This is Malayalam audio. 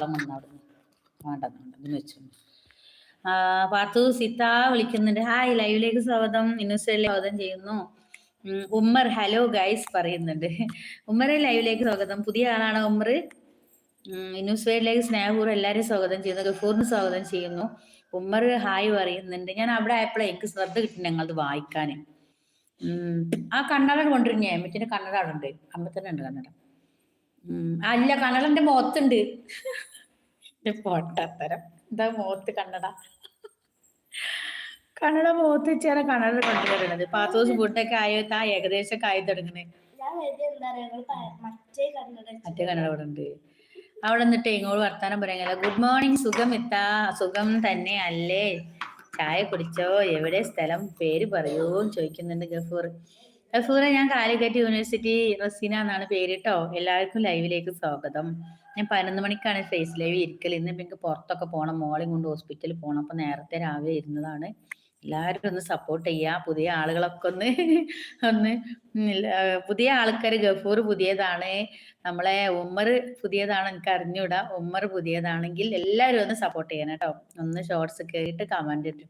വന്നവിടുന്ന് വേണ്ടെന്ന് വെച്ചു. പാത്തു സീത വിളിക്കുന്നുണ്ട്. ഹായ്, ലൈവിലേക്ക് സ്വാഗതം. ഇന്നുസേലിലേക്ക് സ്വാഗതം ചെയ്യുന്നു. ഉമ്മർ ഹലോ ഗൈസ് പറയുന്നുണ്ട്. ഉമ്മറെ ലൈവിലേക്ക് സ്വാഗതം. പുതിയ ആളാണ് ഉമ്മർ. ഇന്നുസേലിലേക്ക് സ്നേഹപൂർവ്വം എല്ലാവരെയും സ്വാഗതം ചെയ്യുന്നു. ഗഫൂറിന് സ്വാഗതം ചെയ്യുന്നു. ഉമ്മർ ഹായ് പറയുന്നുണ്ട്. ഞാൻ അവിടെ ആയപ്പോഴേ എനിക്ക് ശ്രദ്ധ കിട്ടും ഞങ്ങളത് വായിക്കാൻ. ആ കണ്ണട കൊണ്ടിരുന്നേ മറ്റേ കണ്ണട അവിടെ ഉണ്ട്. അമ്പത്തന്നെ ഉണ്ട് കണ്ണട. അല്ല, കണ്ണടന്റെ മുഖത്തുണ്ട്. പൊട്ടത്തരം. എന്താ മുഖത്ത് കണ്ണട? കണ്ണട മുഖത്ത് വെച്ചാണ് കണ്ണട കൊണ്ടുവരുന്നത്. പാത്തോസ് ഫുഡൊക്കെ ആയോ? ഏകദേശം ആയി തുടങ്ങണേ. മറ്റേ കണ്ണട അവിടെ ഉണ്ട്. അവിടെ നിന്നിട്ട് ഇങ്ങോട്ട് വർത്താനം പറയാൻ. Good morning. സുഖം എത്താ? സുഖം തന്നെ അല്ലേ? ചായ കുടിച്ചോ? എവിടെ സ്ഥലം? പേര് പറയൂ ചോദിക്കുന്നുണ്ട് ഗഫൂർ. ഗഫൂറെ, ഞാൻ കാലിക്കറ്റ് യൂണിവേഴ്സിറ്റി റസീന എന്നാണ് പേര് കേട്ടോ. എല്ലാവർക്കും ലൈവിലേക്ക് സ്വാഗതം. ഞാൻ 11 മണിക്കാണ് ഫേസ് ലൈവ് ഇരിക്കൽ. ഇന്ന് എനിക്ക് പുറത്തൊക്കെ പോകണം, മോളെയും കൊണ്ട് ഹോസ്പിറ്റലിൽ പോകണം. അപ്പൊ നേരത്തെ രാവിലെ ഇരുന്നതാണ്. എല്ലാവരും ഒന്ന് സപ്പോർട്ട് ചെയ്യാ. പുതിയ ആളുകളൊക്കെ ഒന്ന് പുതിയ ആൾക്കാർ. ഗഫൂർ പുതിയതാണ്, നമ്മളെ ഉമ്മർ പുതിയതാണ്, എനിക്ക് അറിഞ്ഞൂടാ. ഉമ്മർ പുതിയതാണെങ്കിൽ എല്ലാവരും ഒന്ന് സപ്പോർട്ട് ചെയ്യണം കേട്ടോ. ഒന്ന് ഷോർട്സ് കേട്ടിട്ട് കമന്റ് ഇട്ടിട്ട്